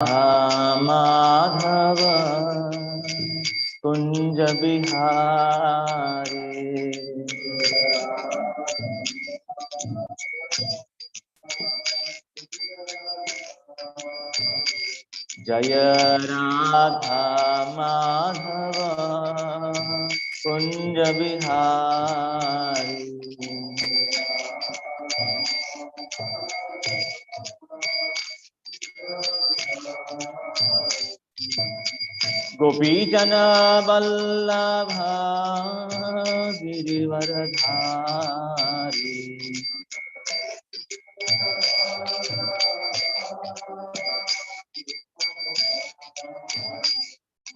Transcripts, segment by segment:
Madhav Kunj Bihari Jai Radha Madhav Kunj Bihari गोपीजन Vallabh Girivardhari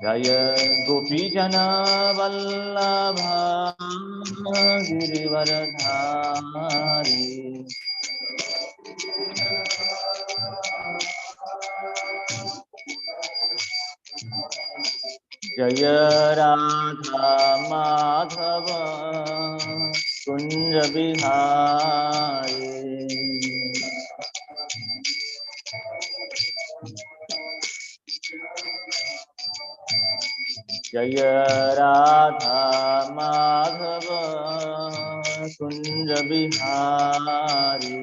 Jai गोपीजन Vallabh Girivardhari Jai Radha Madhav Kunj Bihari Jai Radha Madhav Kunj Bihari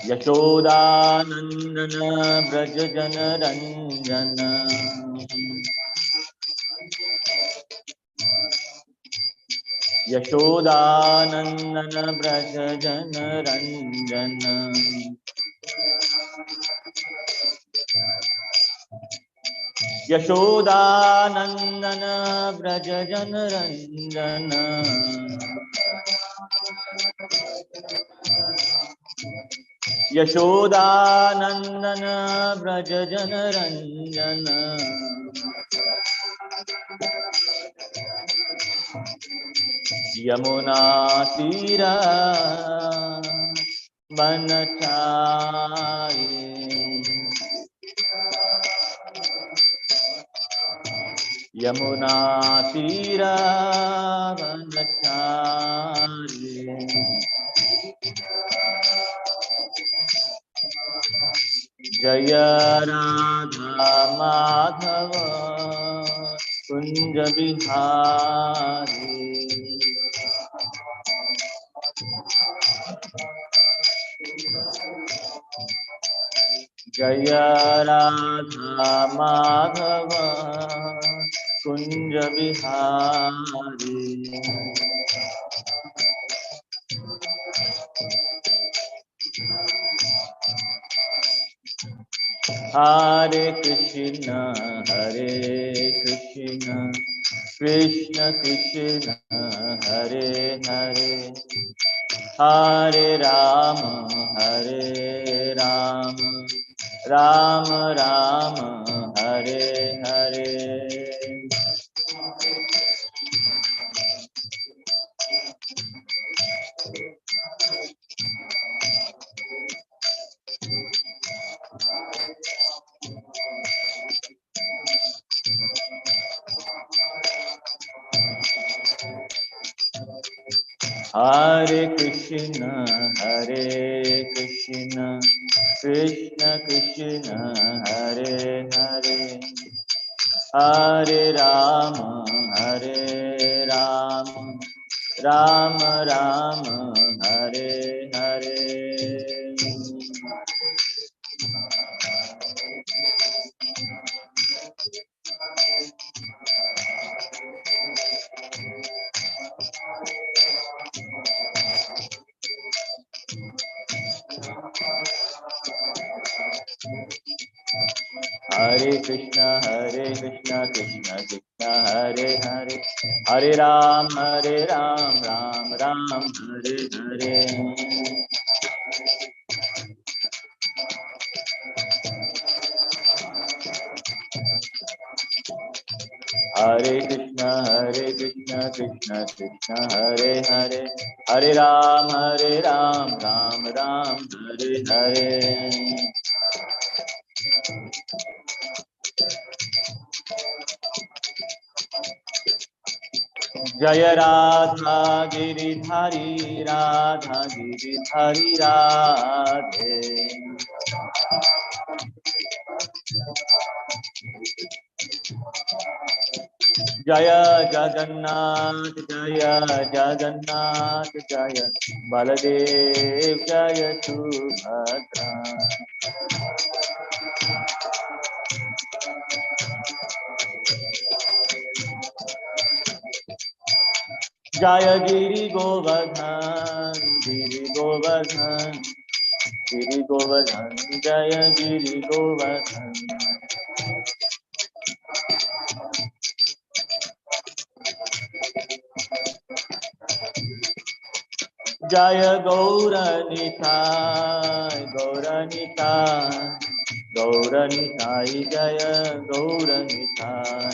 Yashodanandan Braj Jan Ranjan Yashodanandan Braj Jan Ranjan Yashodanandan Braj Jan Ranjan Yashodanandan Braj Jan Ranjan Yamuna Tirah बनचारी Yamuna Tirah बनचारी Jai Radha Madhav Kunj Bihari Jai Radha Madhav Kunj Bihari Hare Krishna Krishna Krishna Hare Hare Hare Ram Ram Ram Hare Hare Hare Krishna Krishna Krishna Hare Hare Hare Ram Ram Ram Hare Hare Hare Krishna Krishna Krishna Hare Hare Hare Ram Ram Ram Hare Hare Hare Krishna Krishna Krishna Hare Hare Hare Ram Ram Ram Hare Hare Jaya Radha Giridhari Radha Giridhari Radhe. Jaya Jagannath Jaya Jagannath Jaya Baladev Jaya Subhadra. Jaya Giri Govardhan Giri Govardhan Giri Govardhan Jaya Giri Govardhan. Jaya Gauranitai Gauranitai Gauranitai Jaya Gauranitai.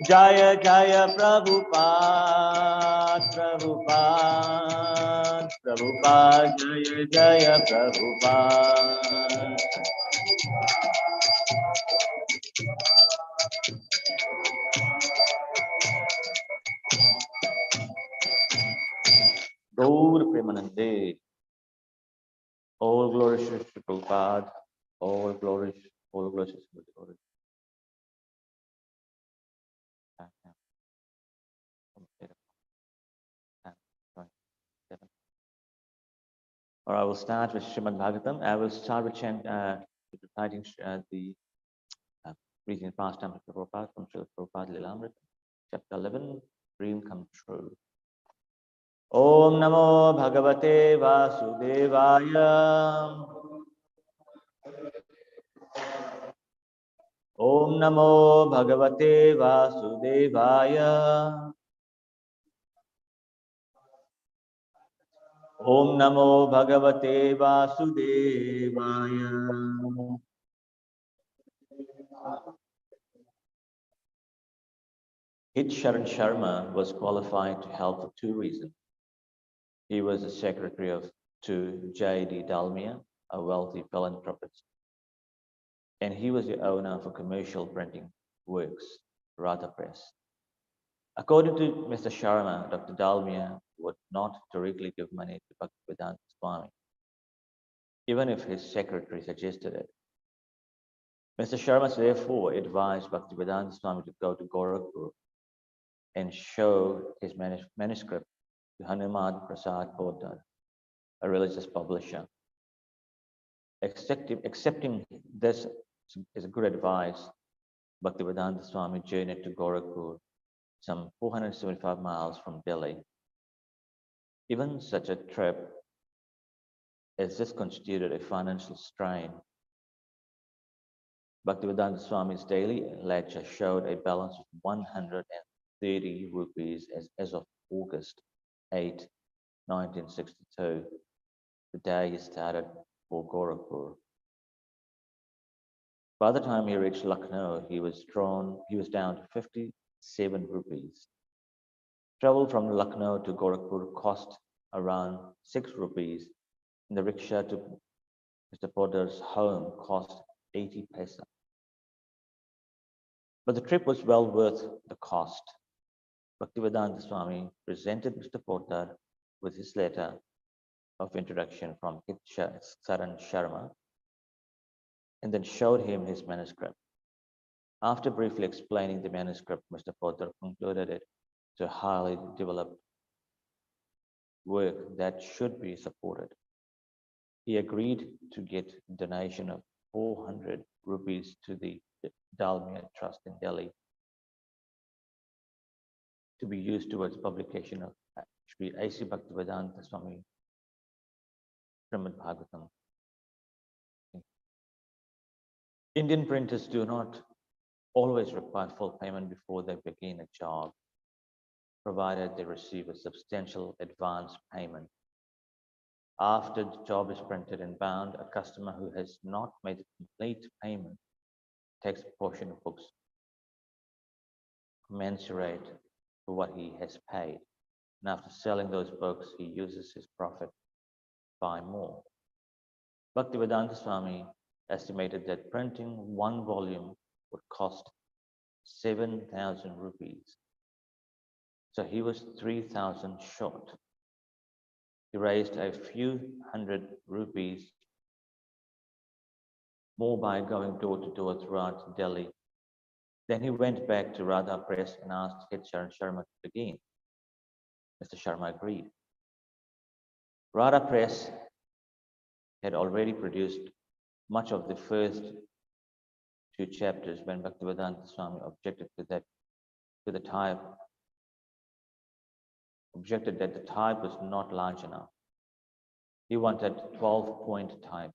Jaya Jaya Prabhupada Prabhupada Prabhupada Jaya Jaya Prabhupada. Gaur Premanande. All glories to Prabhupada. All glories to Prabhupada. Or I will start with Srimad Bhagavatam. I will start with reciting the reading and pastime of Prabhupada from Srila Prabhupada Lilamrita, chapter 11, Dream Come True. Om Namo Bhagavate Vasudevaya. Om Namo Bhagavate Vasudevaya. Om Namo Bhagavate Vasudevaya. Hit Sharan Sharma was qualified to help for two reasons. He was the secretary to J.D. Dalmia, a wealthy philanthropist, and he was the owner for commercial printing works, Radha Press. According to Mr. Sharma, Dr. Dalmia would not directly give money to Bhaktivedanta Swami, even if his secretary suggested it. Mr. Sharma therefore advised Bhaktivedanta Swami to go to Gorakhpur and show his manuscript to Hanumad Prasad Poddar, a religious publisher. Accepting this is a good advice. Bhaktivedanta Swami journeyed to Gorakhpur, some 475 miles from Delhi. Even such a trip as this constituted a financial strain. Bhaktivedanta Swami's daily ledger showed a balance of 130 rupees as of August 8, 1962, the day he started for Gorakhpur. By the time he reached Lucknow, he was down to 57 rupees. Travel from Lucknow to Gorakhpur cost around 6 rupees, and the rickshaw to Mr. Poddar's home cost 80 paisa. But the trip was well worth the cost. Bhaktivedanta Swami presented Mr. Poddar with his letter of introduction from Hit Sharan Sharma and then showed him his manuscript. After briefly explaining the manuscript, Mr. Poddar concluded it to a highly developed work that should be supported. He agreed to get a donation of 400 rupees to the Dalmia Trust in Delhi to be used towards publication of Sri A.C. Bhaktivedanta Swami Srimad Bhagavatam. Indian printers do not always require full payment before they begin a job, provided they receive a substantial advance payment. After the job is printed and bound, a customer who has not made a complete payment takes a portion of books commensurate to what he has paid. And after selling those books, he uses his profit to buy more. Bhaktivedanta Swami estimated that printing one volume would cost 7,000 rupees. So he was 3,000 short. He raised a few hundred rupees more by going door to door throughout Delhi. Then he went back to Radha Press and asked H. Sharma to begin. Mr. Sharma agreed. Radha Press had already produced much of the first two chapters when Bhaktivedanta Swami objected to the type, objected that the type was not large enough. He wanted 12-point type,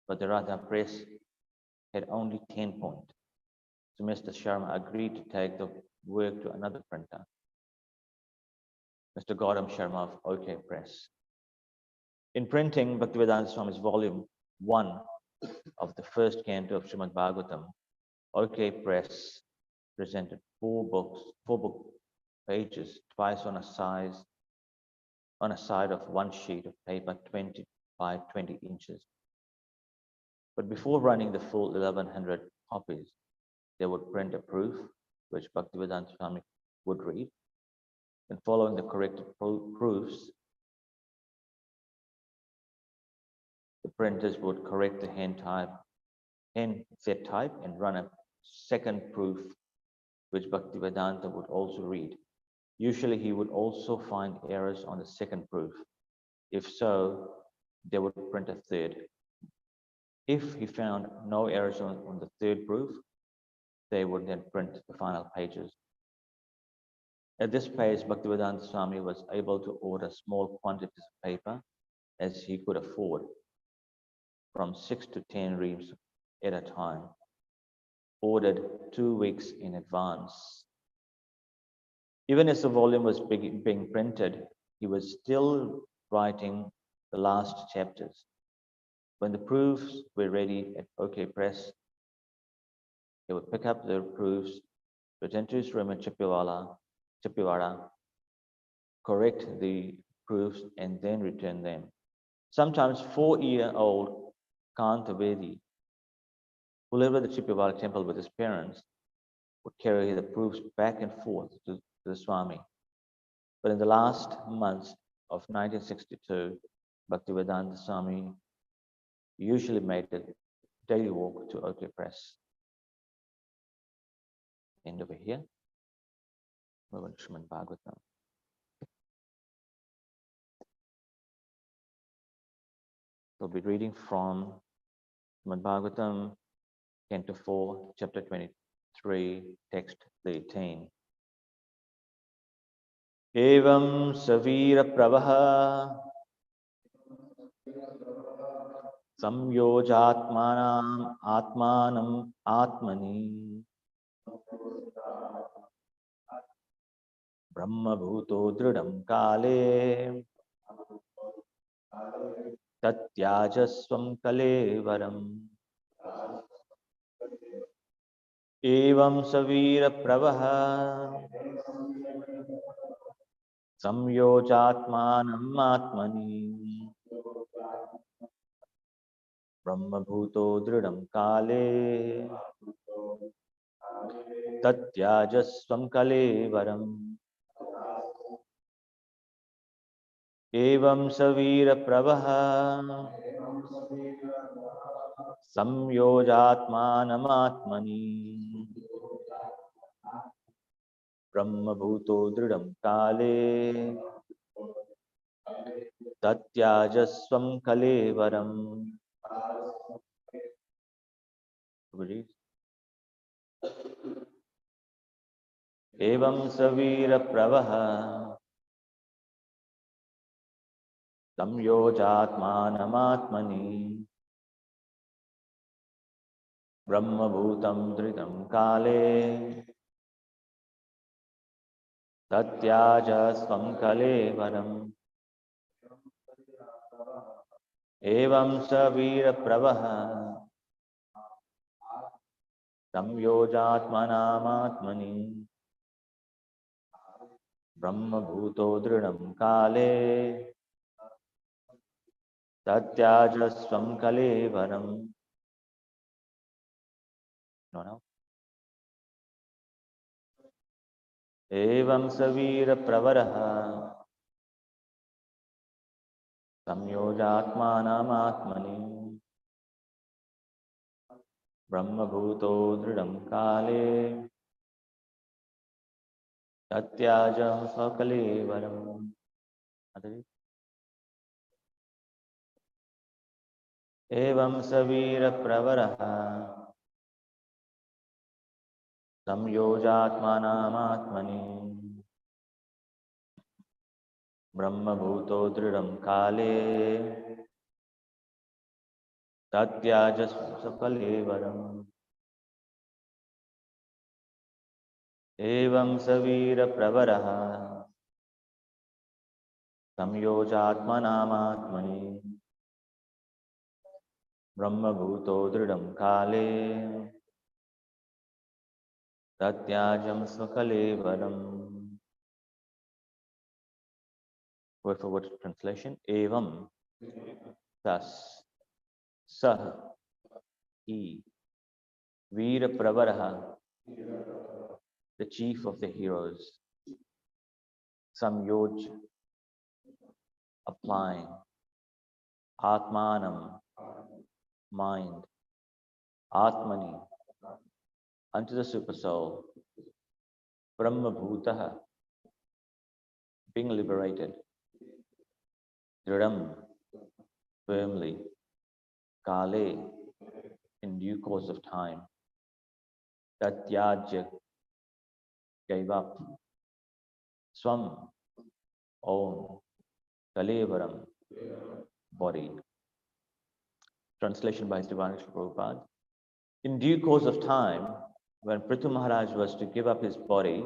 but the Radha Press had only 10-point. So Mr. Sharma agreed to take the work to another printer, Mr. Gautam Sharma of OK Press. In printing Bhaktivedanta Swami's volume 1 of the first canto of Srimad Bhagavatam, OK Press presented four book pages, twice on a side of one sheet of paper 20 by 20 inches. But before running the full 1100 copies, they would print a proof, which Bhaktivedanta Swami would read, and following the corrected proofs, the printers would correct the handset type and run a second proof, which Bhaktivedanta would also read. Usually he would also find errors on the second proof. If so, they would print a third. If he found no errors on the third proof, they would then print the final pages. At this pace, Bhaktivedanta Swami was able to order small quantities of paper as he could afford, from 6 to 10 reams at a time, ordered 2 weeks in advance. Even as the volume was being printed, he was still writing the last chapters. When the proofs were ready at OK Press, he would pick up the proofs, return to his room in Chippiwara, correct the proofs, and then return them. Sometimes 4-year-old Kantavedi, who lived at the Chippiwara temple with his parents, would carry the proofs back and forth to the Swami. But in the last months of 1962, Bhaktivedanta Swami usually made a daily walk to OK Press. End over here. Move on to Srimad Bhagavatam. We'll be reading from Srimad Bhagavatam, Canto 4, Chapter 23, Text 13. Evam savira pravaha samyojatmanam atmanam atmani brahma bhuto dridam kale tatyajasvam kalevaram. Evam savira pravaha samyojatmanam atmani brahma bhuto dridam kale tatyajasvam kalevaram. Evam savira pravaha samyojatmanam atmani brahma bhuto dridam kale tatyajasvam kalevaram. Evam savira pravaha samyojatmanam atmani brahma bhutam dridam kale tatyajasvam kalevaram. Evam savira pravaha samyojatmanam atmani brahma bhuto dridam kale tatyajasvam kalevaram. No. Evam savira pravaraha samyojatmanam atmani brahma bhuto dridam kale tatyajam sakalevaram. Evam savira pravaraha samyojatmanam atmani brahma bhuto dridam kale tatyaja sakalevaram. Evam savira pravaraha samyojatmanam atmani brahma bhuto dridam kale tatyajam sakalevaram. Word for word translation. Evam, thus, sah, he, Veera Pravaraha, the chief of the heroes, Samyoj, applying, Atmanam, mind, Atmani, unto the Supersoul, Brahma Bhutaha, being liberated, Dridam, firmly, Kale, in due course of time, Tatyajya, gave up, Swam, own, Kalevaram, body. Translation by His Divine Prabhupada. In due course of time, when Prithu Maharaj was to give up his body,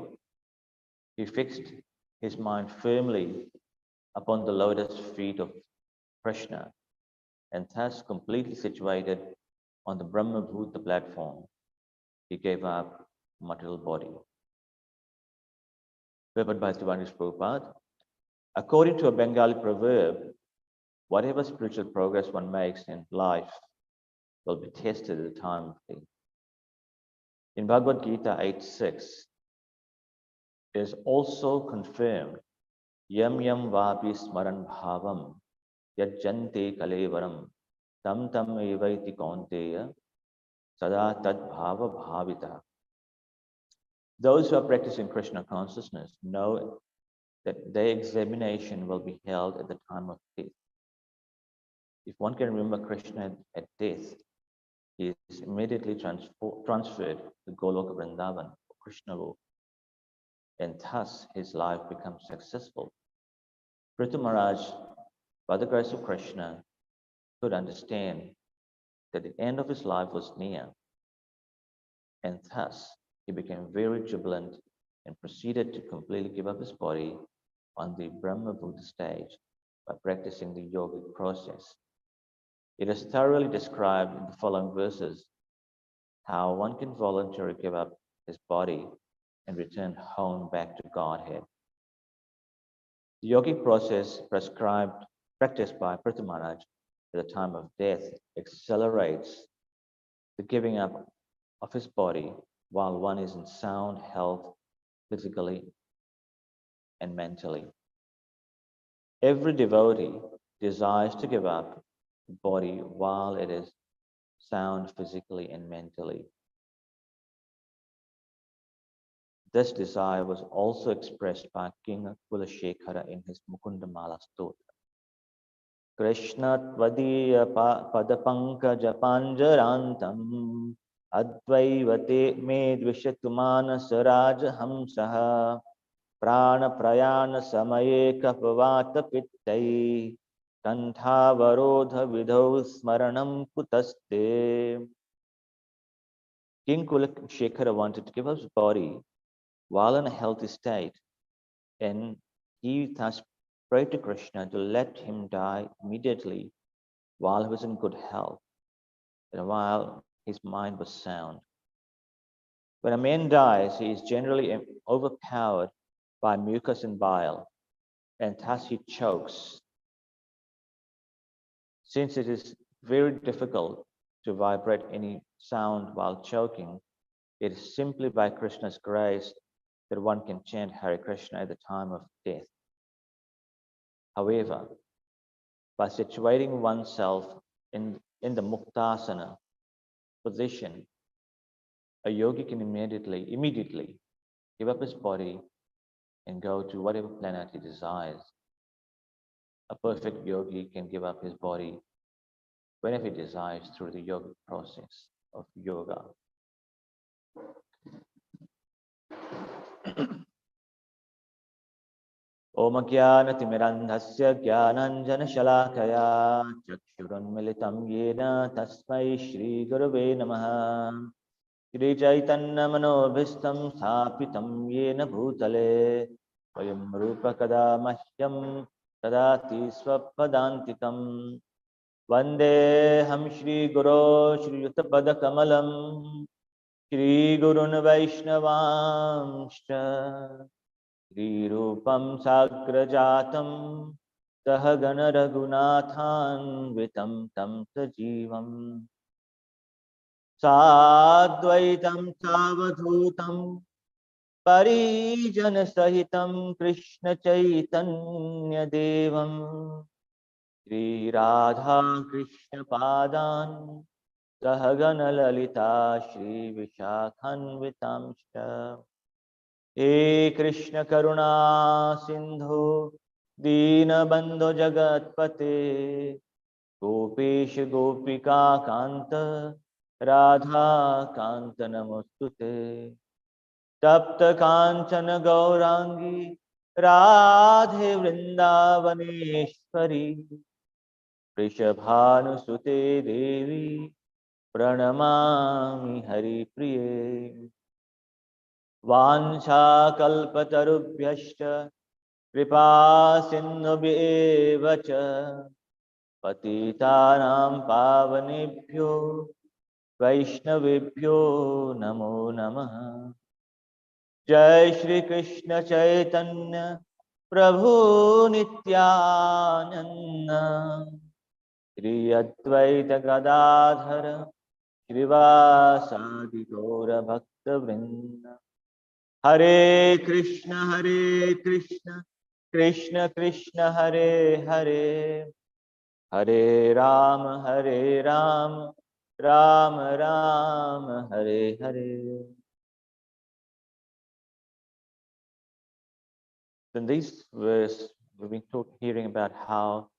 he fixed his mind firmly upon the lotus feet of Krishna, and thus completely situated on the Brahma Bhuta platform, he gave up material body. Referred by His Divine Prabhupada. According to a Bengali proverb, whatever spiritual progress one makes in life will be tested at the time of death. In Bhagavad Gita 8:6, it is also confirmed, Yam yam vapi smaran bhavam yajjante kalevaram tam tam evaiti kaunteya sada tad bhava bhavita. Those who are practicing Krishna consciousness know that their examination will be held at the time of death. If one can remember Krishna at death, he is immediately transferred to Goloka Vrindavan, Krishna Lok, and thus his life becomes successful. Prithu Maharaj, by the grace of Krishna, could understand that the end of his life was near, and thus he became very jubilant and proceeded to completely give up his body on the Brahma Bhuta stage by practicing the yogic process. It is thoroughly described in the following verses how one can voluntarily give up his body and return home back to Godhead. The yogic process practiced by Prithu Maharaj at the time of death accelerates the giving up of his body while one is in sound health physically and mentally. Every devotee desires to give up the body while it is sound physically and mentally. This desire was also expressed by King Kulashekara in his Mukundamala Stotra. Krishna tvadiya padapankaja panjarantam advaivate me dvishatuman saraj hamsaha prana prayana samaye kapavata pittai kantavarodha vidho smaranam kutaste. King Kulashekara wanted to give up his body while in a healthy state, and he thus prayed to Krishna to let him die immediately while he was in good health and while his mind was sound. When a man dies, he is generally overpowered by mucus and bile, and thus he chokes. Since it is very difficult to vibrate any sound while choking, it is simply by Krishna's grace that one can chant Hare Krishna at the time of death. However, by situating oneself in the Muktasana position, a yogi can immediately give up his body and go to whatever planet he desires. A perfect yogi can give up his body whenever he desires through the yogic process of yoga. Om Jnanatimirandhasya Jnananjanashalakaya Chakshurunmilitam Yena Tasmai Shri Gurave Namaha Shri Chaitanya Manobhistam Sthapitam Yena Bhutale Vayam Rupa Kadamahyam Tadati Swapadantikam Vandeham Shri Guru Shri Yutapada Kamalam Shri Gurun Vaishnavamscha Shrirupam Sagrajatam Sahagana Raghunathan Tam Sajivam Sadvaitam Savadhutam Parijana Sahitam Krishna Chaitanya Devam Shri Radha Krishna Padan Sahagana Lalita Shri Vishakhanvitamsha He Krishna Karuna Sindhu Deenabandhu Jagatpate Gopesh Gopika Kanta Radha Kanta Namostute Tapta Kanchana Gaurangi Radhe Vrindavaneshwari Rishabhanusute Devi Pranamami Hari Priye Vanchakalpatarubhyashta Kripa Sindhubhyev cha Patitanam Pavanebhyo Vaishnavebhyo Namo Namaha Jai Shri Krishna Chaitanya Prabhu Nityananda Shri Advaita Gadadhara Shrivasadi Gaura Bhakta Vrinda Hare Krishna, Krishna Krishna, Hare Hare, Hare Ram, Ram Ram, Hare Hare. In this verse, we've been hearing about how,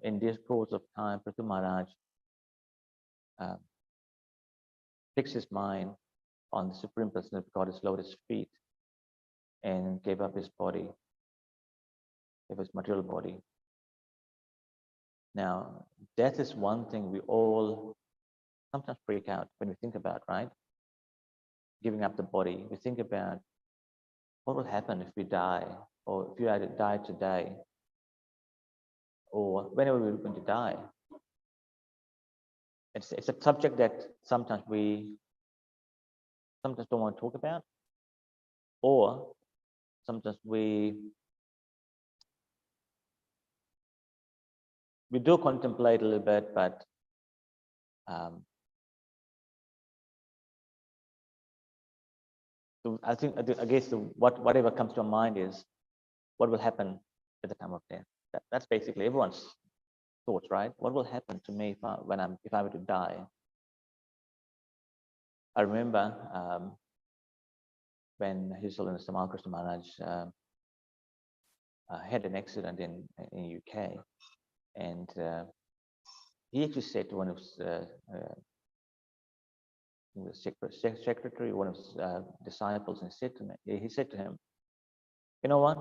in this course of time, Prithu Maharaj fixed his mind on the Supreme Person of God's lotus feet and gave up his body, gave his material body. Now, death is one thing we all sometimes freak out when we think about, right? Giving up the body. We think about what will happen if we die, or if you had to die today, or whenever we're going to die. It's a subject that sometimes we don't want to talk about, or sometimes we do contemplate a little bit, but so I guess whatever comes to our mind is what will happen at the time of death. That's basically everyone's thoughts, right? What will happen to me if I were to die? I remember when His Holiness Tamal Krishna Maharaj had an accident in UK, and he actually said to one of his secretary, one of his disciples, and he said to him, "You know what?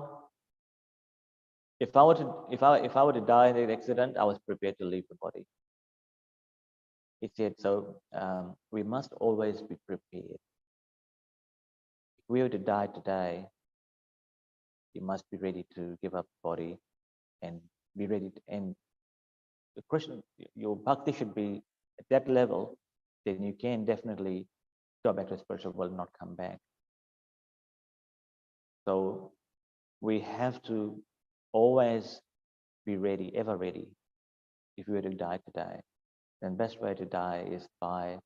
If I were to die in that accident, I was prepared to leave the body." He said, "So we must always be prepared. If we were to die today, you must be ready to give up the body and be ready to end. The Christian, your bhakti should be at that level, then you can definitely go back to the spiritual world and not come back. So we have to always be ready, ever ready if you were to die today, then best way to die is by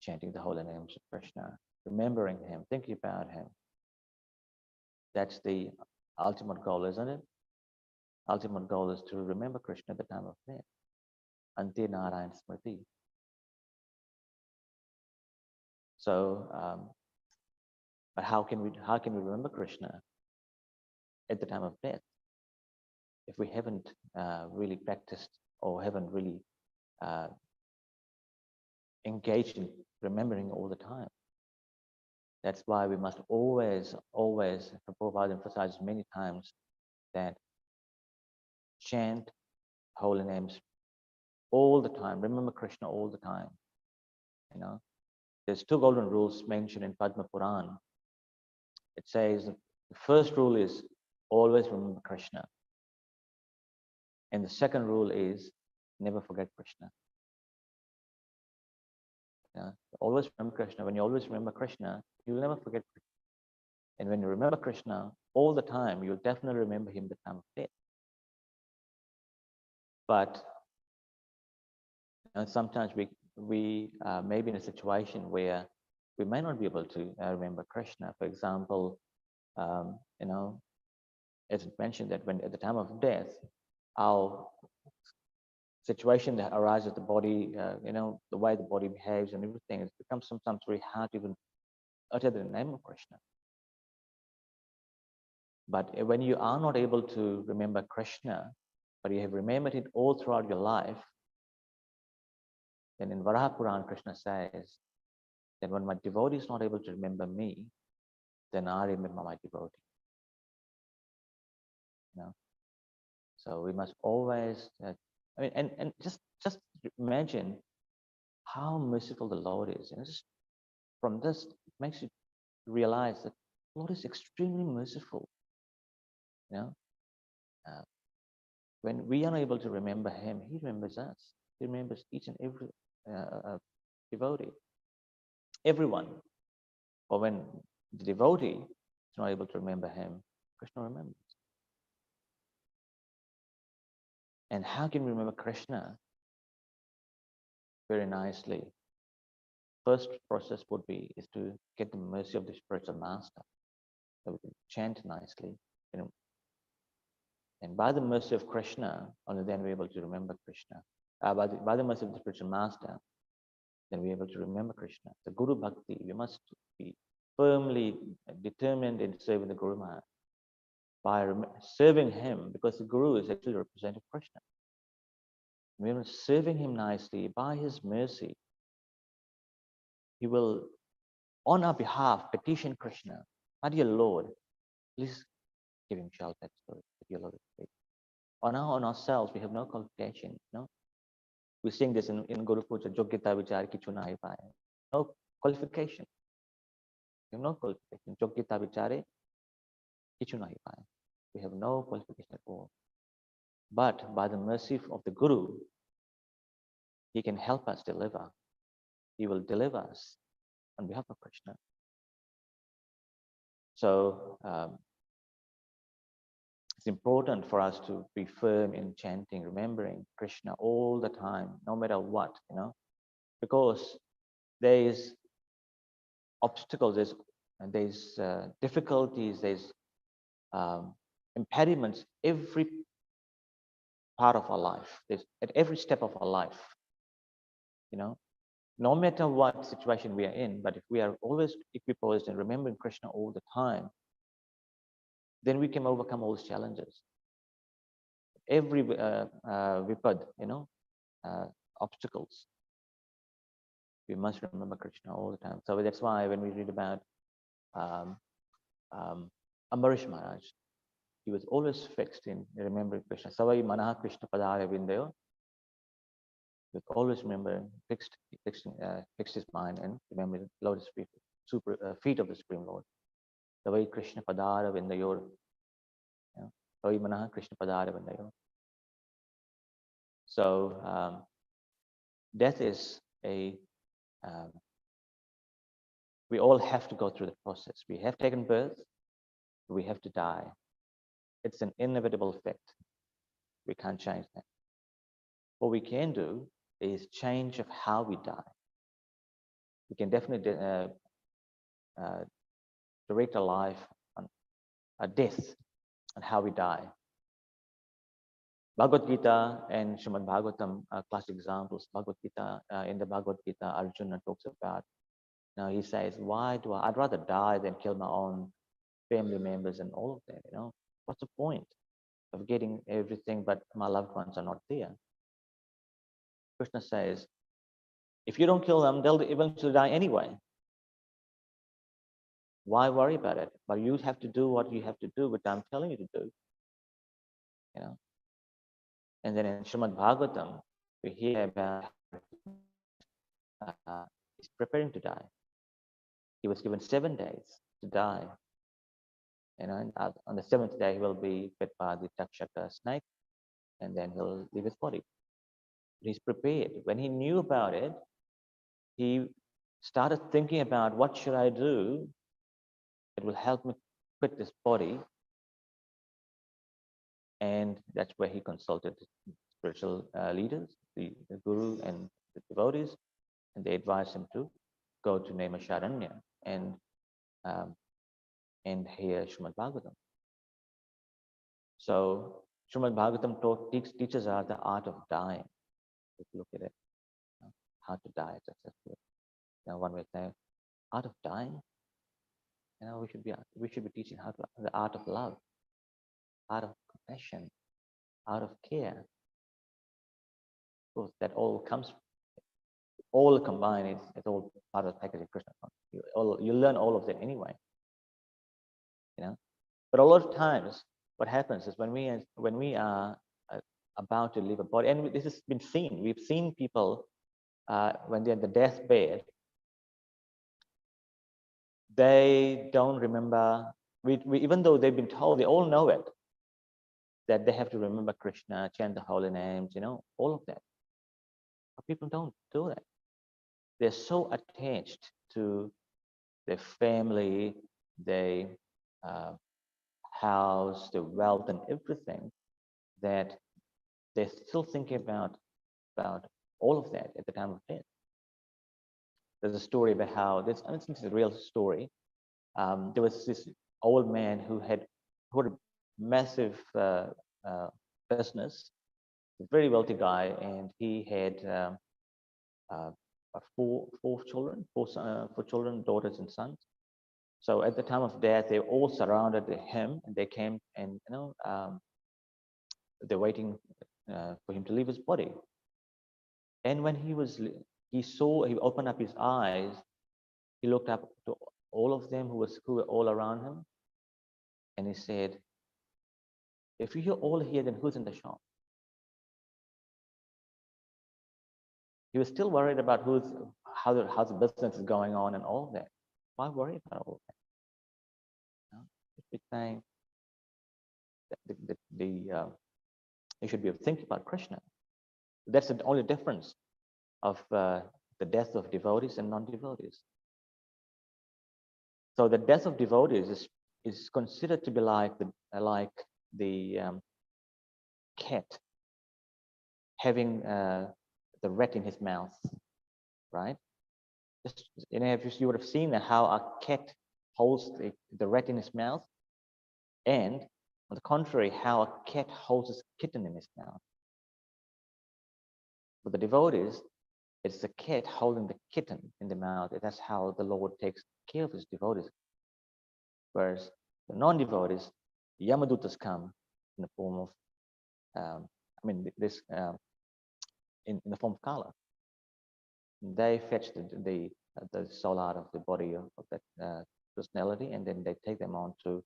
chanting the holy names of Krishna, remembering him, thinking about him. That's the ultimate goal, isn't it? Ultimate goal is to remember Krishna at the time of death. Ante Narayan Smriti. So, but how can we remember Krishna at the time of death if we haven't really practiced or haven't really uh, engaged in remembering all the time? That's why we must always, Prabhupada emphasizes many times that chant holy names all the time. Remember Krishna all the time. You know, there's two golden rules mentioned in Padma Puran. It says the first rule is always remember Krishna. And the second rule is never forget Krishna. Yeah? Always remember Krishna. When you always remember Krishna, you'll never forget Krishna. And when you remember Krishna all the time, you'll definitely remember him at the time of death. But sometimes we may be in a situation where we may not be able to remember Krishna. For example, as mentioned that when at the time of death, our situation that arises, the body, the way the body behaves and everything, it becomes sometimes very hard to even utter the name of Krishna. But when you are not able to remember Krishna, but you have remembered it all throughout your life, then in Varaha Puran, Krishna says that when my devotee is not able to remember me, then I remember my devotee. So we must always, and just imagine how merciful the Lord is. And just from this, it makes you realize that the Lord is extremely merciful. When we are able to remember him, he remembers us. He remembers each and every devotee, everyone. But when the devotee is not able to remember him, Krishna remembers. And how can we remember Krishna? Very nicely. First process is to get the mercy of the spiritual master. So we can chant nicely. And by the mercy of Krishna, only then we're able to remember Krishna. By the mercy of the spiritual master, then we're able to remember Krishna. The Guru Bhakti, we must be firmly determined in serving the Guru Maharaj. By serving him, because the Guru is actually representing Krishna. We're serving him nicely by his mercy. He will, on our behalf, petition Krishna. My dear Lord, please give him shelter. Dear Lord, on ourselves, we have no qualification. We sing this in Guru Puja, Yogyata Vichar Kichu Nahi Paye. No qualification. We have no qualification. Yogyata Vichare Kichu Nahi Paye. We have no qualification at all. But by the mercy of the Guru, he can help us deliver. He will deliver us on behalf of Krishna. So it's important for us to be firm in chanting, remembering Krishna all the time, no matter what, because there is obstacles, there's difficulties, there's impediments every part of our life. There's at every step of our life. No matter what situation we are in, but if we are always equipoised and remembering Krishna all the time, then we can overcome all those challenges. Every vipad, obstacles. We must remember Krishna all the time. So that's why when we read about Ambarish Maharaj, he was always fixed in remembering Krishna. Savai Manaha Krishna Padaya Vindayo. He was always remembering, fixed his mind and remembering the lotus feet of the Supreme Lord. Savai Krishna Padara Vindayor. Savai Manaha Krishna Padara Vindayo. So death is we all have to go through the process. We have taken birth, we have to die. It's an inevitable fact. We can't change that. what we can do is change of how we die. We can definitely uh, direct our life on a death and how we die. Bhagavad Gita and Srimad Bhagavatam are classic examples. Bhagavad Gita, in the Bhagavad Gita, Arjuna talks about, he says, why do I'd rather die than kill my own family members and all of that, What's the point of getting everything, but my loved ones are not there? Krishna says, if you don't kill them, they'll eventually die anyway. Why worry about it? But you have to do what you have to do, what I'm telling you to do. And then in Srimad Bhagavatam, we hear about he's preparing to die. He was given 7 days to die. And on the 7th day, he will be bit by the Takshaka snake, and then he'll leave his body. He's prepared. When he knew about it, he started thinking about what should I do that will help me quit this body. And that's where he consulted spiritual leaders, the guru and the devotees, and they advised him to go to Naimisharanya and hear Srimad Bhagavatam. So Srimad Bhagavatam teaches us the art of dying. If you look at it, how to die successfully. One way say, art of dying. We should be teaching how to the art of love, art of compassion, art of care. Of course, that all comes, all combined. It's all part of the package of Krishna. You learn all of that anyway. But a lot of times, what happens is when we are about to leave a body, and this has been seen. We've seen people when they're in the deathbed, they don't remember. Even though they've been told, they all know it, that they have to remember Krishna, chant the holy names, all of that. But people don't do that. They're so attached to their family, their house, their wealth, and everything, that they're still thinking about all of that at the time of death. There's a story about how this. I mean, it's a real story. There was this old man who had a massive business, a very wealthy guy, and he had four children, daughters and sons. So at the time of death, they all surrounded him, and they came and they're waiting for him to leave his body. And when he opened up his eyes, he looked up to all of them who were all around him, and he said, if you're all here, then who's in the shop? He was still worried about how the business is going on and all that. Why worry about all that? It's saying that you should be thinking about Krishna. That's the only difference of the death of devotees and non-devotees. So the death of devotees is considered to be like the cat having the rat in his mouth, right? Just, you would have seen how a cat holds the rat in his mouth, and on the contrary, how a cat holds his kitten in his mouth. For the devotees, it's the cat holding the kitten in the mouth. That's how the Lord takes care of his devotees. Whereas the non-devotees, Yamadutas come in the form of, in the form of Kala. They fetch the soul out of the body of that personality, and then they take them on to,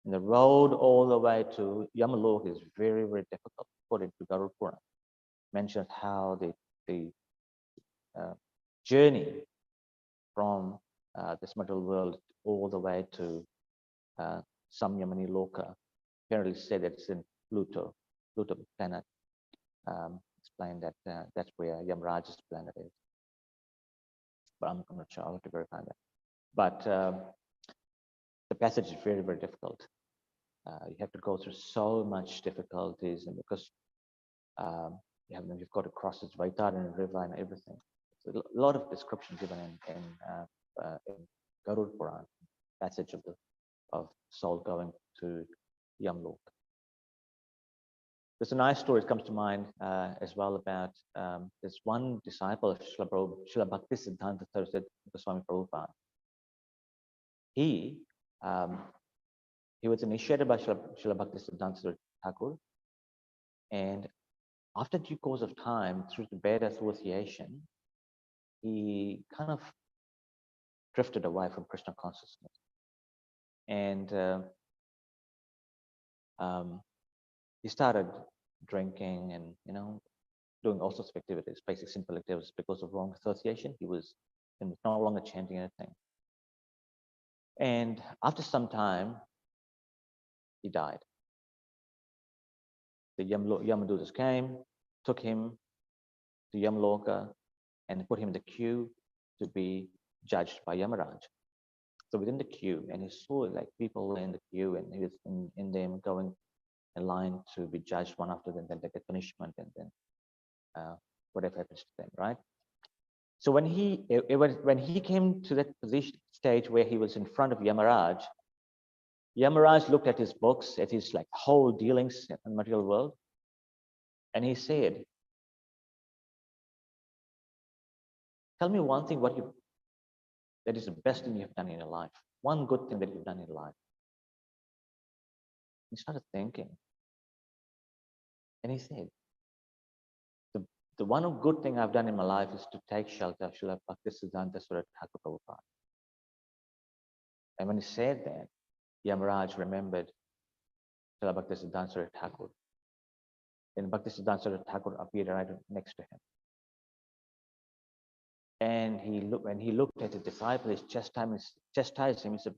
and the road all the way to Yamaloka is very, very difficult. According to Garuda Purana, mentions how the journey from this material world all the way to Samyamani Loka. Apparently said that it's in Pluto planet. Explained that that's where Yamraj's planet is. But I'm not sure. I'll have to verify that. But the passage is very, very difficult. You have to go through so much difficulties, and because you've got to cross this Vaitaran river and everything. It's a lot of description given in Garud Puran, passage of soul going to Yamlok. There's a nice story that comes to mind as well about this one disciple of Srila Bhakti Siddhanta Saraswati Goswami Prabhupada. He was initiated by Srila Bhakti Siddhanta Saraswati Thakur, and after due course of time, through the bad association, he kind of drifted away from Krishna consciousness, and he started drinking and doing all sorts of activities, basic simple activities. Because of wrong association, he was no longer chanting anything. And after some time, he died. The Yamadutas came, took him to Yamloka, and put him in the queue to be judged by Yamaraj. So within the queue, and he saw like people in the queue, and he was in them going in line to be judged one after them, then they get punishment, and then whatever happens to them, right? So when he came to that stage where he was in front of Yamaraj, Yamaraj looked at his books, at his like whole dealings in the material world, and he said, "Tell me one thing that is the best thing you've done in your life. One good thing that you've done in your life." He started thinking, and he said, the one good thing I've done in my life is to take shelter of Srila Bhakti Siddhanta Saraswati Thakur Prabhupada. And when he said that, Yamaraj remembered Srila Bhakti Siddhanta Saraswati Thakur. And Bhakti Siddhanta Saraswati Thakur appeared right next to him. And when he looked at his disciple, he chastised him. He said,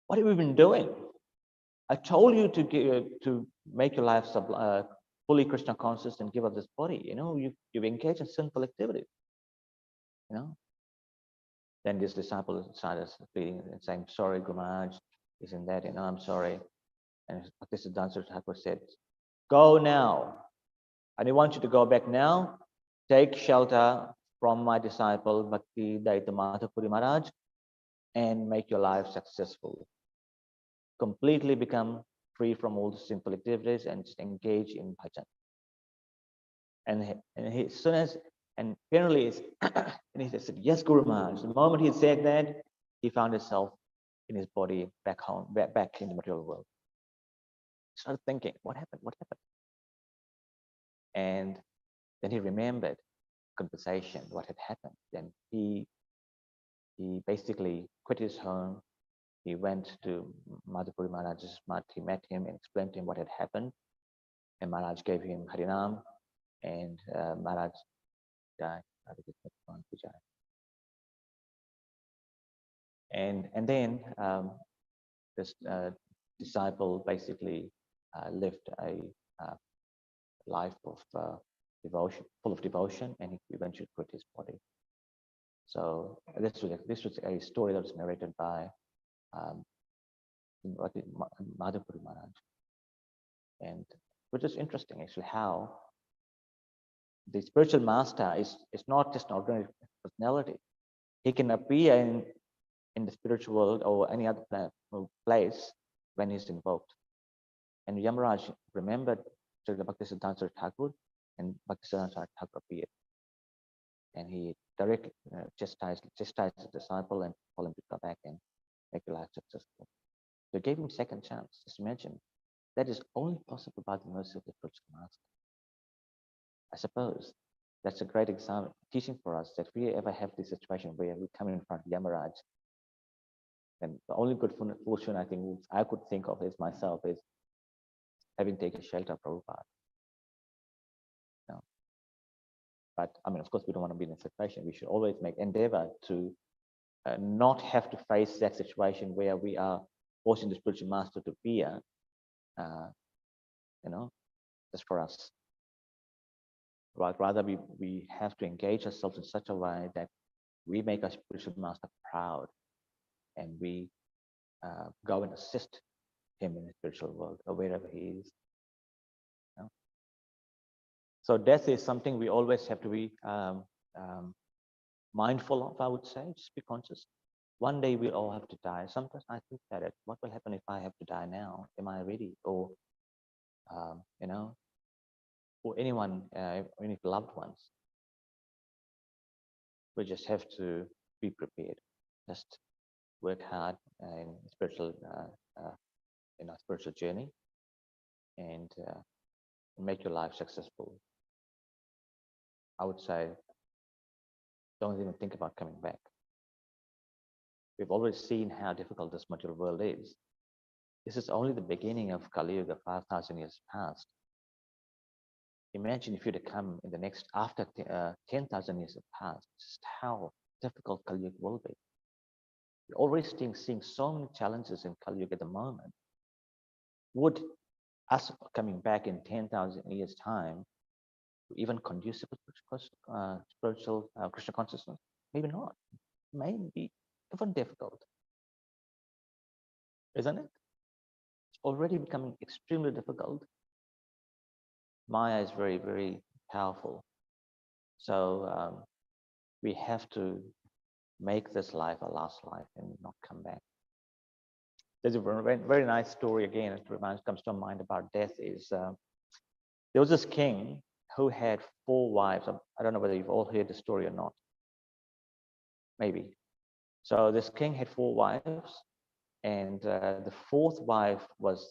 "What have you been doing? I told you to make your life fully Krishna conscious and give up this body. You've engaged in sinful activities. Then this disciple started pleading and saying, "Sorry, Guru Maharaj, isn't that? I'm sorry." And Bhaktisiddhanta Saraswati Thakur said, "Go now. I want you to go back now. Take shelter from my disciple Bhakti Daita Madhapuri Maharaj and make your life successful. Completely become free from all the sinful activities and just engage in bhajan." And apparently, and he said, "Yes, Guru Maharaj." The moment he said that, he found himself in his body back home, back in the material world. He started thinking, what happened? What happened? And then he remembered conversation, what had happened. Then he basically quit his home. He went to Madhupuri Maharaj's mat. He met him and explained to him what had happened. And Maharaj gave him Harinam, and Maharaj died. And then this disciple basically lived a life of devotion, full of devotion, and he eventually quit his body. So this was a story that was narrated by Madhupuri Maharaj, and which is interesting actually how the spiritual master is not just an ordinary personality. He can appear in the spiritual world or any other place when he's invoked. And Yamaraj remembered Srila Bhaktisiddhanta Thakur, and Bhaktisiddhanta Thakur appeared. And he directly chastised the disciple and told him to go back and make your life successful. So he gave him second chance. Just imagine, that is only possible by the mercy of the spiritual master. I suppose that's a great example, teaching for us that if we ever have this situation where we come in front of Yamaraj, then the only good fortune I think I could think of is myself is having taken shelter of Prabhupada. But I mean, of course, we don't want to be in a situation. We should always make endeavor to not have to face that situation where we are forcing the spiritual master to appear, just for us. Right? Rather, we have to engage ourselves in such a way that we make our spiritual master proud, and we go and assist him in the spiritual world or wherever he is. So death is something we always have to be mindful of, I would say. Just be conscious. One day we all have to die. Sometimes I think that what will happen if I have to die now? Am I ready? Or, you know, or anyone, any loved ones. We just have to be prepared. Just work hard in spiritual, spiritual journey, and make your life successful. I would say, don't even think about coming back. We've already seen how difficult this material world is. This is only the beginning of Kali Yuga, 5,000 years past. Imagine if you'd come in the next, after 10,000 years have passed, just how difficult Kali Yuga will be. We're already seeing so many challenges in Kali Yuga at the moment. Would us coming back in 10,000 years' time even conducive to spiritual Krishna consciousness? Maybe not. Maybe even difficult, isn't it? It's already becoming extremely difficult. Maya is very, very powerful. So we have to make this life a last life and not come back. There's a very, very nice story again. It comes to mind about death. Is there was this king who had 4 wives. I don't know whether you've all heard the story or not. Maybe. So this king had 4 wives, and the 4th wife was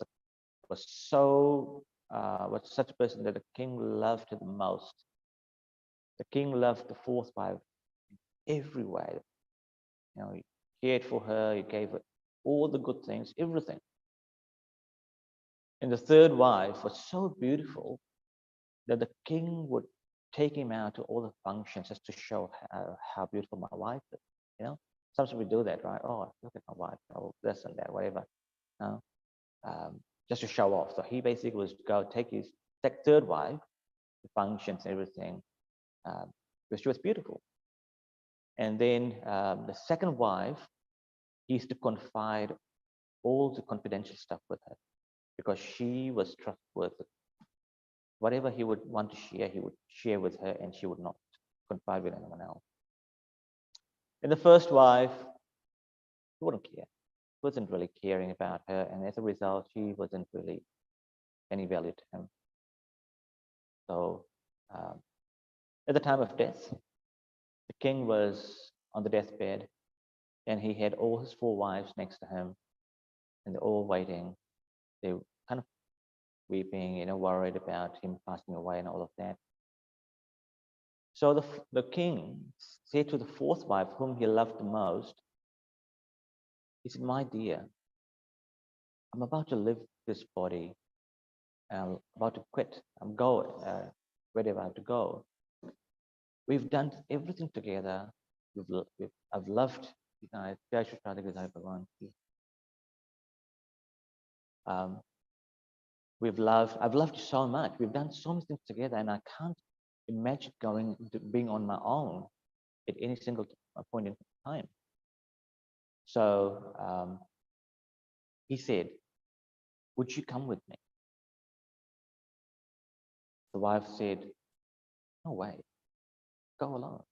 such a person that the king loved her the most. The king loved the 4th wife every way. You know, he cared for her. He gave her all the good things, everything. And the 3rd wife was so beautiful that the king would take him out to all the functions just to show how beautiful my wife is. You know, sometimes we do that, right? Oh, look at my wife, oh, this and that, whatever. You know, just to show off. So he basically was go take his 3rd wife, the functions, everything, because she was beautiful. And then the 2nd wife, he used to confide all the confidential stuff with her because she was trustworthy. Whatever he would want to share, he would share with her, and she would not confide with anyone else. And the 1st wife, he wouldn't care. He wasn't really caring about her, and as a result, she wasn't really any value to him. So at the time of death, the king was on the deathbed, and he had all his 4 wives next to him, and they're all waiting. They were kind of weeping, you know, worried about him passing away and all of that. So the king said to the 4th wife, whom he loved the most, he said, "My dear, I'm about to leave this body. I'm about to quit. I'm going wherever I have to go. We've done everything together. I've loved. I've loved you so much. We've done so many things together, and I can't imagine being on my own at any single point in time." So he said, "Would you come with me?" The wife said, "No way. Go alone.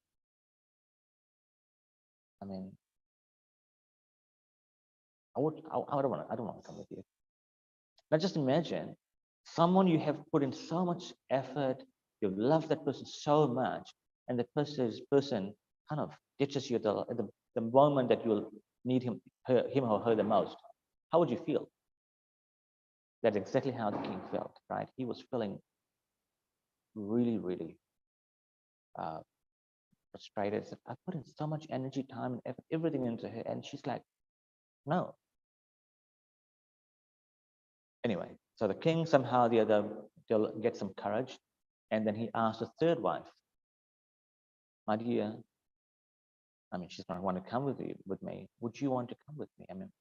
I mean, I don't want to come with you." Now just imagine someone you have put in so much effort, you've loved that person so much, and that person kind of ditches you at the moment that you'll need him or her the most. How would you feel? That's exactly how the king felt, right? He was feeling really, really frustrated. He said, "I put in so much energy, time, and effort, everything into her, and she's like, no." Anyway, so the king somehow the other gets some courage, and then he asked the 3rd wife, "My dear, I mean, she's going to want to come with me. Would you want to come with me? I mean,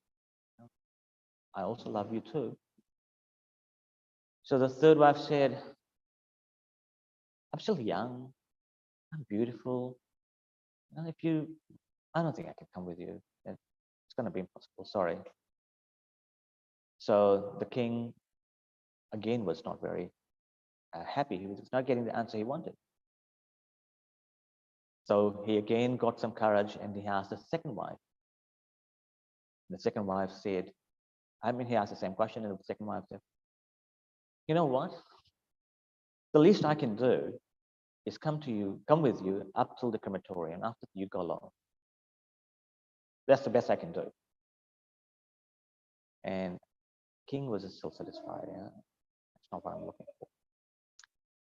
I also love you too." So the 3rd wife said, "I'm still young. I'm beautiful. And I don't think I can come with you. It's going to be impossible. Sorry." So the king again was not very happy. He was not getting the answer he wanted. So he again got some courage and he asked the second wife. The second wife said, he asked the same question, and the second wife said, you know what? The least I can do is come with you up till the crematorium. After you go along. That's the best I can do. And King was still satisfied. Yeah? That's not what I'm looking for.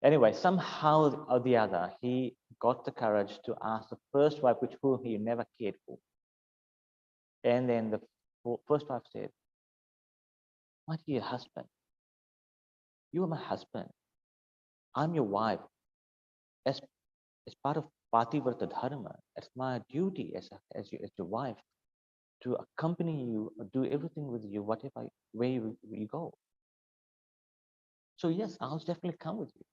Anyway, somehow or the other, he got the courage to ask the first wife, whom he never cared for. And then the first wife said, my dear husband, you are my husband. I'm your wife. As part of Pativrata Dharma, it's my duty as your wife to accompany you, do everything with you, where you go. So yes, I'll definitely come with you.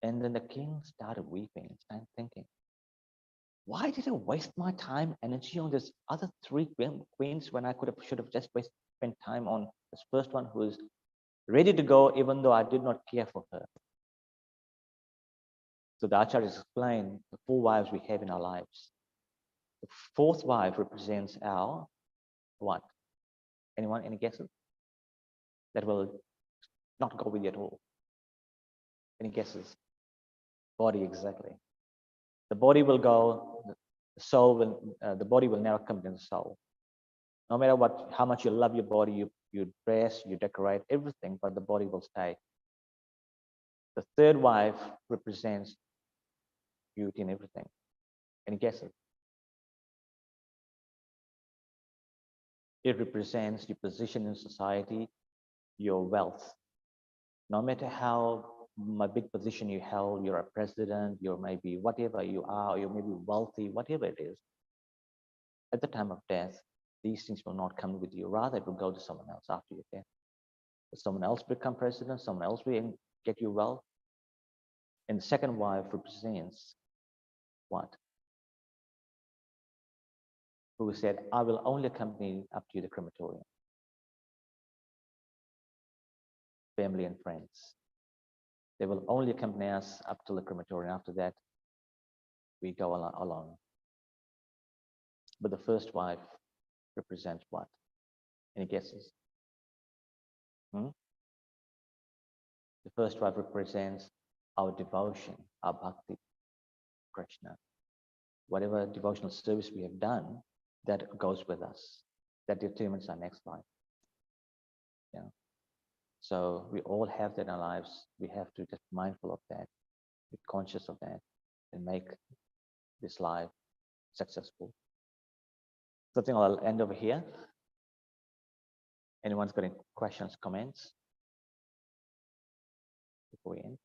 And then the king started weeping and started thinking, why did I waste my time, energy on this other three queens when I should have just spent time on this first one who is ready to go, even though I did not care for her. So the Acharyas explain the 4 wives we have in our lives. The 4th wife represents our what? Anyone? Any guesses? That will not go with you at all. Any guesses? Body, exactly. The body will go. The body will never come to the soul. No matter how much you love your body, you dress, you decorate everything, but the body will stay. The 3rd wife represents beauty and everything. Any guesses? It represents your position in society, your wealth. No matter how big position you held, you're a president, you're maybe whatever you are, you're maybe wealthy, whatever it is, at the time of death, these things will not come with you. Rather, it will go to someone else after your death. If someone else become president, someone else will get you wealth. And the 2nd wife represents what? Who said, I will only accompany you up to the crematorium. Family and friends. They will only accompany us up to the crematorium. After that, we go alone. But the 1st wife represents what? Any guesses? The 1st wife represents our devotion, our bhakti, Krishna. Whatever devotional service we have done, that goes with us. That determines our next life. Yeah. So we all have that in our lives. We have to just be mindful of that, be conscious of that, and make this life successful. So I think I'll end over here. Anyone's got any questions, comments before we end?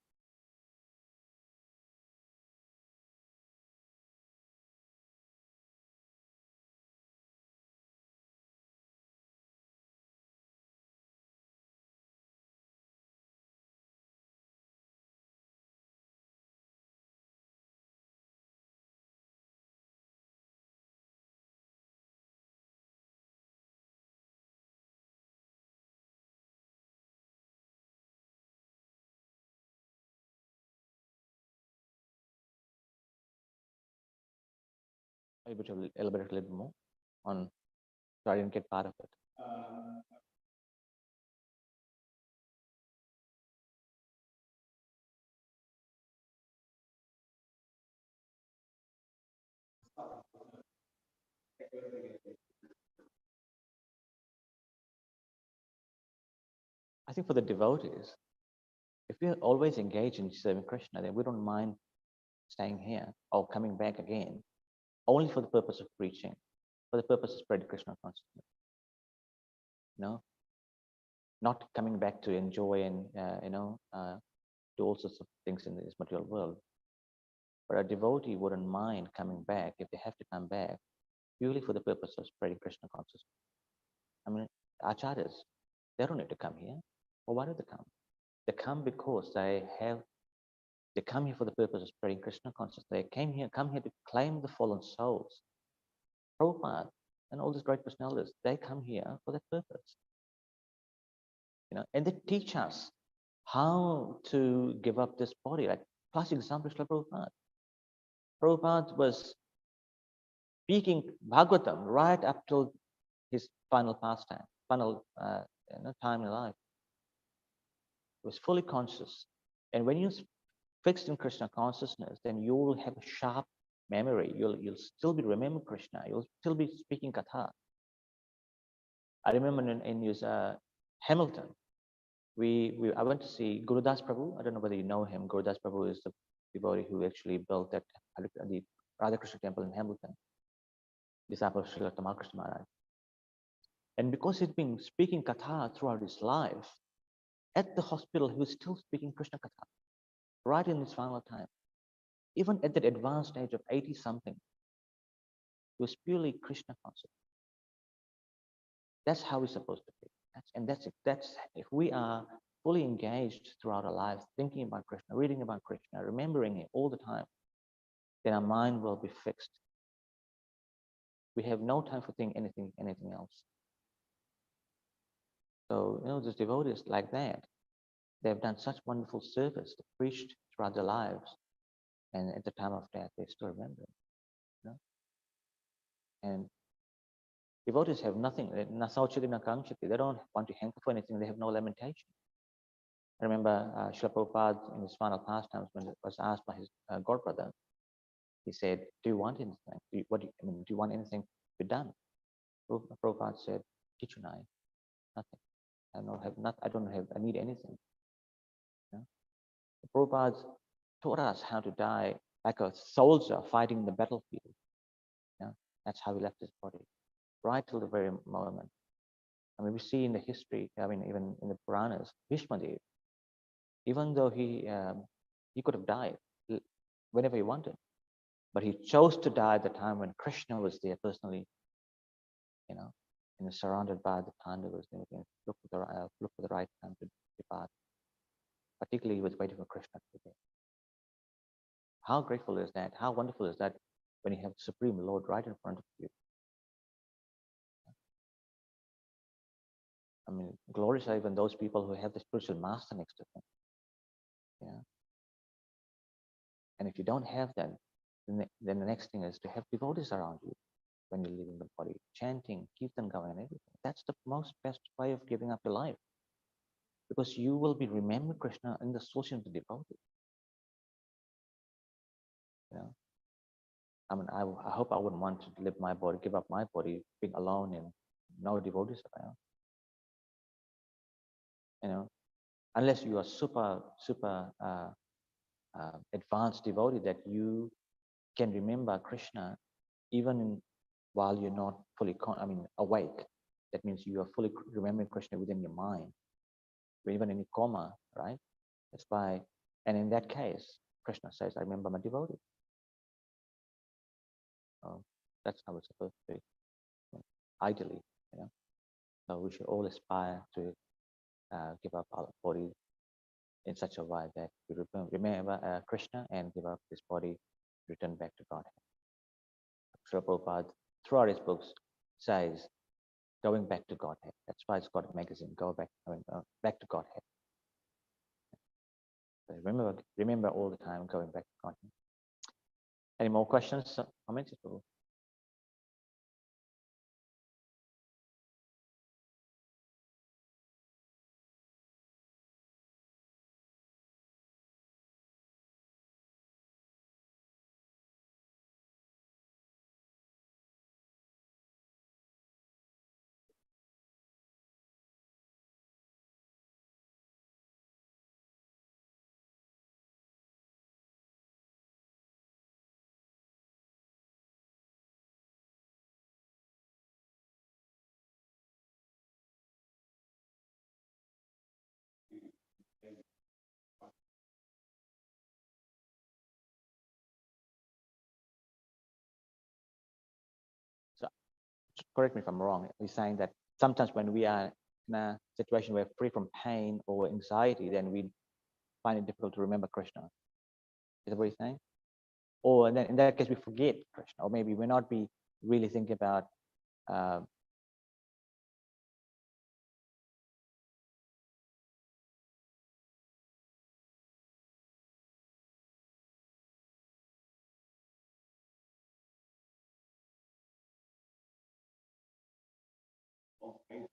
Able to elaborate a little more on, so I didn't get part of it. I think for the devotees, if we always engage in serving Krishna, then we don't mind staying here or coming back again, only for the purpose of preaching, for the purpose of spreading Krishna consciousness. Not coming back to enjoy and do all sorts of things in this material world. But a devotee wouldn't mind coming back if they have to come back purely for the purpose of spreading Krishna consciousness. Acharyas, they don't need to come here. Well, why do they come? They come because they come here for the purpose of spreading Krishna consciousness. They come here to claim the fallen souls. Prabhupada and all these great personalities, they come here for that purpose. And they teach us how to give up this body. Like classic example is like Prabhupada. Prabhupada was speaking Bhagavatam right up till his final pastime, final time in life. He was fully conscious. And when you're fixed in Krishna consciousness, then you will have a sharp memory. You'll still be remembering Krishna. You'll still be speaking Katha. I remember in his Hamilton, I went to see Gurudas Prabhu. I don't know whether you know him. Gurudas Prabhu is the devotee who actually built that the Radha Krishna temple in Hamilton, disciple of Srila Tamal Maharaj. And because he'd been speaking Katha throughout his life, at the hospital, he was still speaking Krishna Katha, right in his final time. Even at that advanced age of 80 something, he was purely Krishna conscious. That's how we're supposed to be. That's if we are fully engaged throughout our lives, thinking about Krishna, reading about Krishna, remembering it all the time, then our mind will be fixed. We have no time for thinking anything else. So, those devotees like that, they've done such wonderful service, they preached throughout their lives, and at the time of death, they still remember. And devotees have nothing. They don't want to hanker for anything. They have no lamentation. I remember Srila Prabhupada in his final pastimes, when it was asked by his godbrother, he said, "Do you want anything? Do you want anything to be done?" Prabhupada said, "Kichunai, nothing. I need anything." Prabhupada taught us how to die like a soldier fighting in the battlefield. That's how he left his body, right till the very moment. I mean, we see in the history, even in the Puranas, Bhishmadev, even though he could have died whenever he wanted, but he chose to die at the time when Krishna was there personally, and surrounded by the Pandavas. Look for the right time to depart. Particularly, he was waiting for Krishna to be there. How grateful is that? How wonderful is that when you have the Supreme Lord right in front of you? I mean, glorious are even those people who have the spiritual master next to them. And if you don't have that, then the next thing is to have devotees around you when you're leaving the body, chanting, kirtan going, and everything. That's the most best way of giving up your life, because you will be remembering Krishna in the association of the devotee. I mean, I hope I wouldn't want to live my body, give up my body, being alone and no devotees around. Unless you are super advanced devotee that you can remember Krishna even while you're not fully awake. That means you are fully remembering Krishna within your mind, even in a coma, right? That's why, and in that case, Krishna says, "I remember my devotee." That's how it's supposed to be, ideally. So we should all aspire to give up our body in such a way that we remember Krishna and give up this body, return back to Godhead. Srila Prabhupada, throughout his books, says, going back to Godhead. That's why it's got a magazine, back to Godhead. So remember all the time, going back to Godhead. Any more questions, comments? So, correct me if I'm wrong. He's saying that sometimes when we are in a situation where we're free from pain or anxiety, then we find it difficult to remember Krishna. Is that what he's saying? Or then in that case, we forget Krishna, or maybe we're not really thinking about Mm.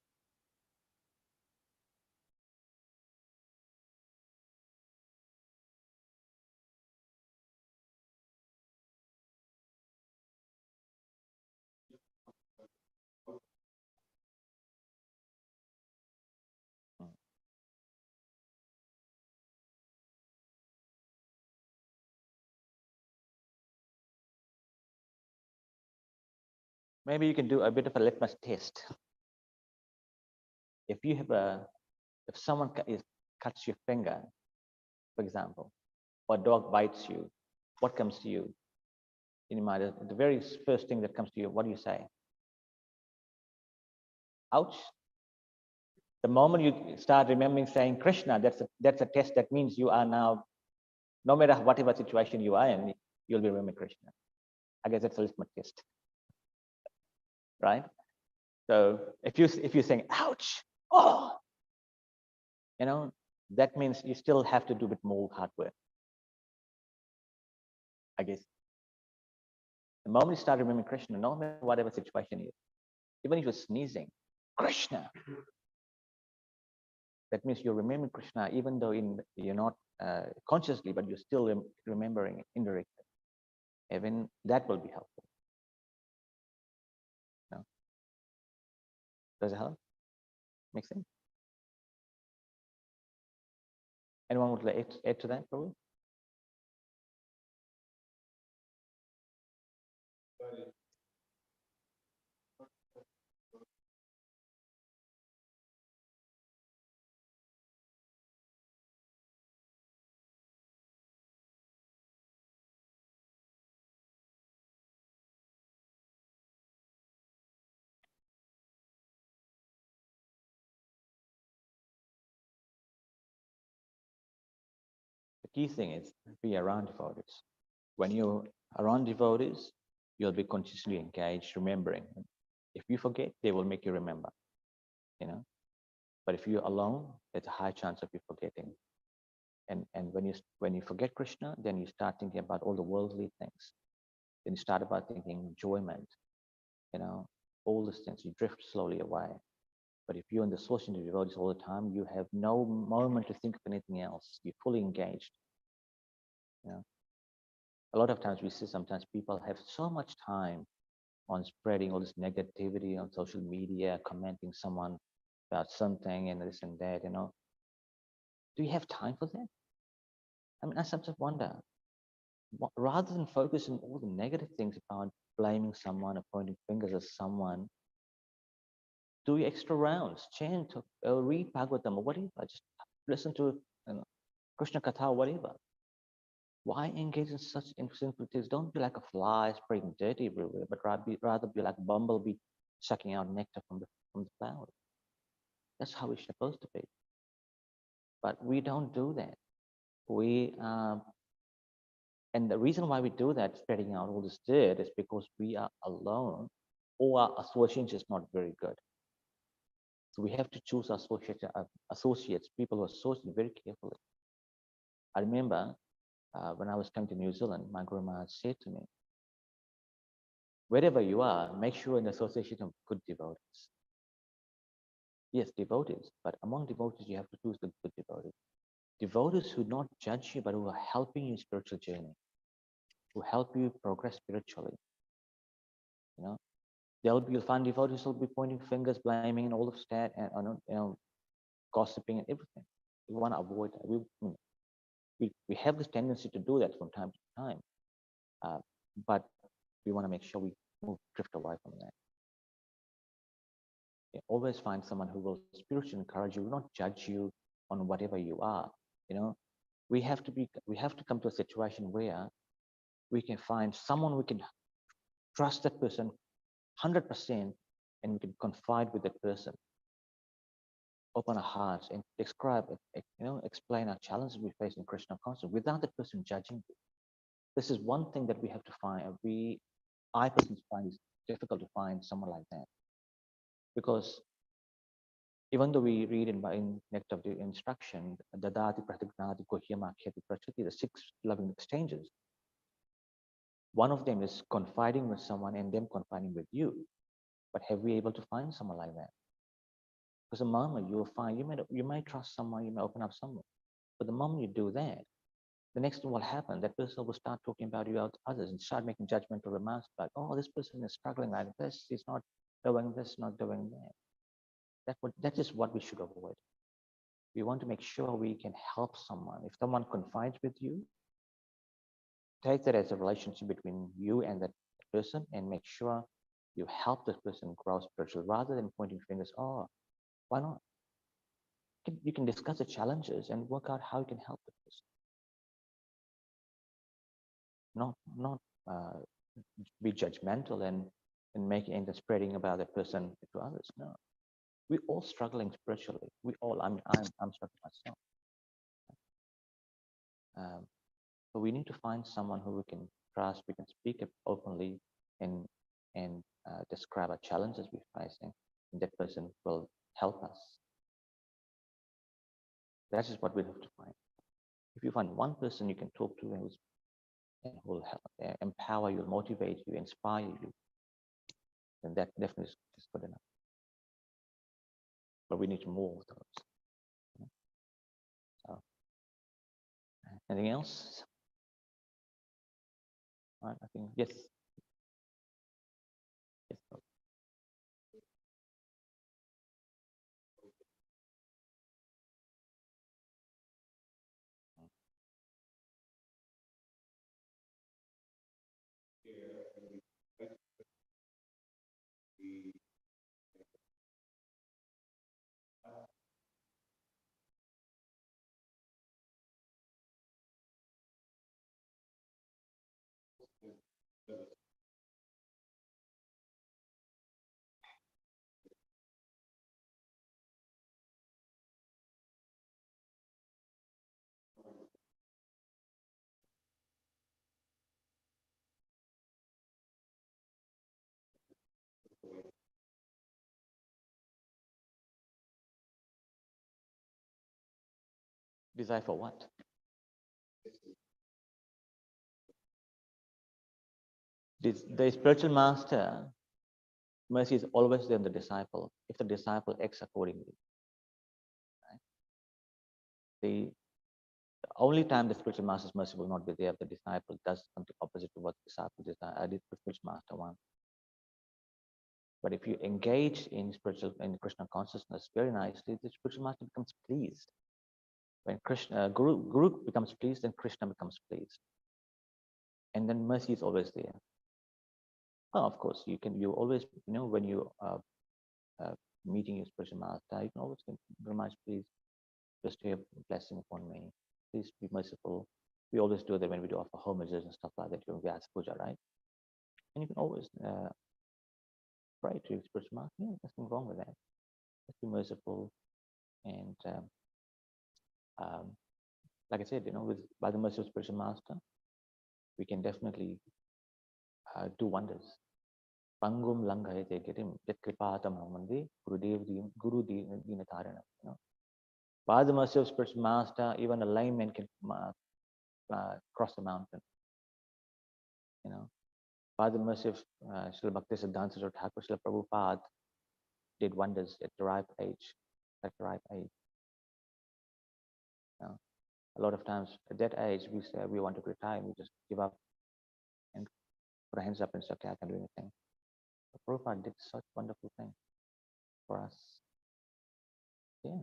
Maybe you can do a bit of a litmus test. If you have if someone cuts your finger, for example, or a dog bites you, what comes to you in your mind? The very first thing that comes to you, what do you say? Ouch. The moment you start remembering saying Krishna, that's a test. That means you are now, no matter whatever situation you are in, you'll be remembering Krishna. I guess that's a litmus test, right? So if you're saying ouch, oh, you know, that means you still have to do a bit more hard work. I guess the moment you start remembering Krishna, no matter whatever situation is, even if you're sneezing, Krishna, that means you're remembering Krishna, even though you're not consciously, but you're still remembering indirectly. Even that will be helpful. No? Does it help? Make sense? Anyone would like to add to that, probably? The key thing is be around devotees. When you're around devotees, you'll be consciously engaged, remembering. If you forget, they will make you remember, you know. But if you're alone, there's a high chance of you forgetting. And when you forget Krishna, then you start thinking about all the worldly things. Then you start about thinking enjoyment, you know, all these things. You drift slowly away. But if you're in the association of devotees all the time, you have no moment to think of anything else. You're fully engaged. You know, a lot of times we see sometimes people have so much time on spreading all this negativity on social media, commenting someone about something and this and that. You know, do you have time for that? I mean, I sometimes wonder, rather than focus on all the negative things about blaming someone or pointing fingers at someone, do extra rounds, chant, or read Bhagavatam or whatever. Just listen to Krishna Katha or whatever. Why engage in such simple things? Don't be like a fly spreading dirt everywhere, but rather be like a bumblebee sucking out nectar from the flowers. That's how we're supposed to be. But we don't do that. We and the reason why we do that, spreading out all this dirt, is because we are alone, or our association is not very good. So we have to choose our associates, people who associate very carefully. I remember when I was coming to New Zealand, my grandma said to me, wherever you are, make sure in the association of good devotees. Yes, devotees, but among devotees, you have to choose the good devotees. Devotees who not judge you, but who are helping you in spiritual journey, who help you progress spiritually. You know, you'll find devotees who will be pointing fingers, blaming, and all of that, and gossiping and everything. We want to avoid that. We have this tendency to do that from time to time, but we want to make sure we drift away from that. You always find someone who will spiritually encourage you, not judge you on whatever you are. You know, we have to come to a situation where we can find someone we can trust that person 100%, and we can confide with that person, open our hearts, and explain our challenges we face in Krishna consciousness without that person judging you. This is one thing that we have to find. I personally find it's difficult to find someone like that, because even though we read in Nectar of the Instruction, Dadati Pratignati Kohyama Kheti Prachati, the 6 loving exchanges, one of them is confiding with someone and them confiding with you. But have we able to find someone like that? Because the moment you'll find, you may trust someone, you may open up someone, but the moment you do that, the next thing will happen, that person will start talking about you out to others and start making judgmental remarks about, oh, this person is struggling like this, he's not doing this, not doing that. That is what we should avoid. We want to make sure we can help someone. If someone confides with you, take that as a relationship between you and that person and make sure you help this person grow spiritually rather than pointing fingers. Oh, why not? You can discuss the challenges and work out how you can help the person. Not be judgmental and making and spreading about that person to others. No, we're all struggling spiritually. We all. I'm struggling myself. So we need to find someone who we can trust. We can speak openly and describe our challenges we're facing, and that person will help us. That is what we have to find. If you find one person you can talk to and who will help, empower you, motivate you, inspire you, then that definitely is good enough. But we need more of those. So, anything else? All right, I think yes. Yes. Desire for what? The spiritual master, mercy is always there in the disciple, if the disciple acts accordingly. Right? The only time the spiritual master's mercy will not be there if the disciple does something opposite to what the disciple desire, the spiritual master wants. But if you engage in Krishna consciousness very nicely, the spiritual master becomes pleased. When Guru becomes pleased, then Krishna becomes pleased. And then mercy is always there. Oh, of course, you always, when you are meeting your spiritual master, you can always remind, please, just your blessing upon me. Please be merciful. We always do that when we do offer homages and stuff like that during Vyasa Puja, right? And you can always pray to your spiritual master. Yeah, there's nothing wrong with that. Just be merciful. And like I said, by the mercy of spiritual master, we can definitely do wonders. Pangum langayate girim yat kripatam hamandi Guru Dinatarana. By the mercy of spiritual master, even a layman can cross the mountain. By the mercy of Srila Bhakti Siddhanta Saraswati Thakur, Srila Prabhupada did wonders at the ripe age. A lot of times at that age, we say we want to retire, we just give up and put our hands up and say, okay, I can do anything. But Prabhupada did such wonderful things for us. Yeah,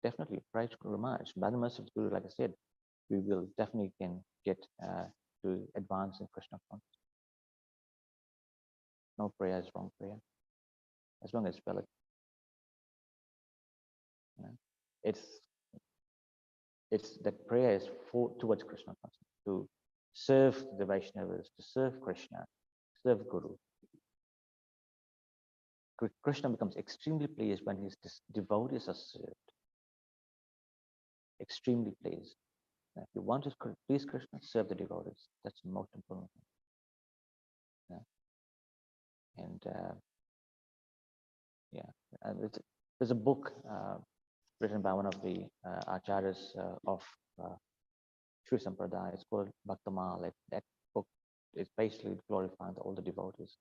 definitely. Pray to Guru Maharaj. By the mercy of the Guru, like I said, we will definitely can get to advance in Krishna consciousness. No prayer is wrong prayer, as long as it's valid. It's that prayer is towards Krishna consciousness, to serve the Vaishnavas, to serve Krishna, serve Guru. Krishna becomes extremely pleased when his devotees are served. Extremely pleased. If you want to please Krishna, serve the devotees. That's the most important thing. Yeah. And there's a book written by one of the acharyas of Sri Sampradaya. It's called Bhaktamal. That book is basically glorifying all the devotees.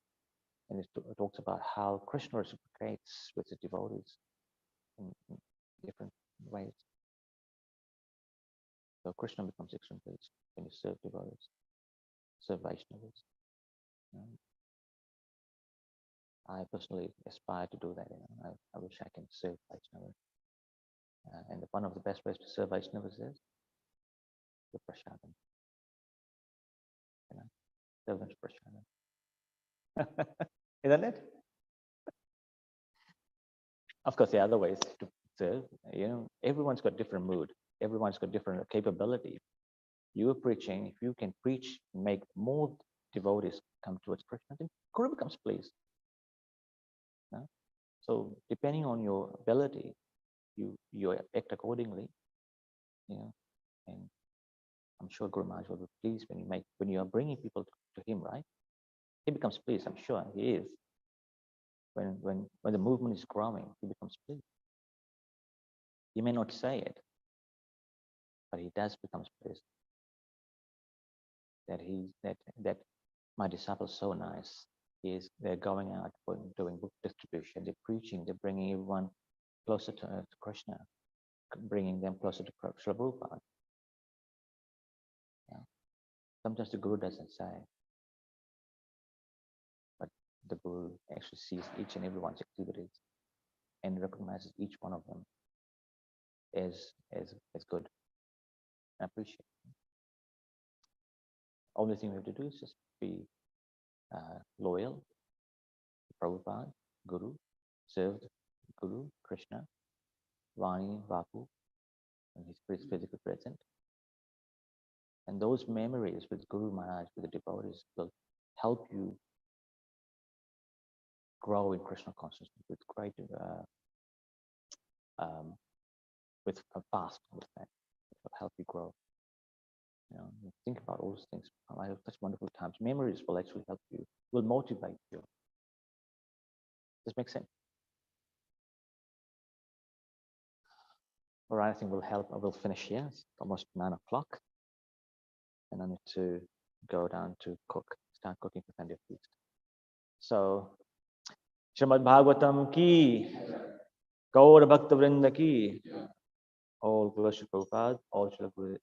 And it talks about how Krishna reciprocates with his devotees. in different ways. So Krishna becomes extremely pleased when you serve devotees, serve Vaishnavas. I personally aspire to do that. I wish I can serve Vaishnavas. And one of the best ways to serve Vaishnavas is the prasadam. Serve them prasadam. Isn't it? Of course, the other ways to serve, everyone's got different mood. Everyone's got different capability. You are preaching, if you can preach, make more devotees come towards Krishna, then Guru becomes pleased. So depending on your ability, you act accordingly. And I'm sure Guru Maharaj will be pleased when you are bringing people to him, right? He becomes pleased. I'm sure he is. When the movement is growing, he becomes pleased. He may not say it, but he does become pleased. That my disciples so nice. They're going out doing book distribution. They're preaching. They're bringing everyone closer to Krishna, bringing them closer to Srila Prabhupada. Sometimes the Guru doesn't say, but the Guru actually sees each and everyone's activities and recognizes each one of them as good. I appreciate it. Only thing we have to do is just be loyal to Prabhupada, Guru, served Guru, Krishna, Vani, Vapu, and his physical present. And those memories with Guru Maharaj, with the devotees, will help you grow in Krishna consciousness with great, with a fast, with that. It will help you grow. Think about all those things. I have such wonderful times. Memories will actually help you, will motivate you. Does this make sense? All right, I think we'll finish here. It's almost 9 o'clock. And I need to go down to start cooking for Sunday feast. So, Srimad Bhagavatam ki, Gaur Bhakta Vrinda ki, all Guru Prabhupada, all Srila Guru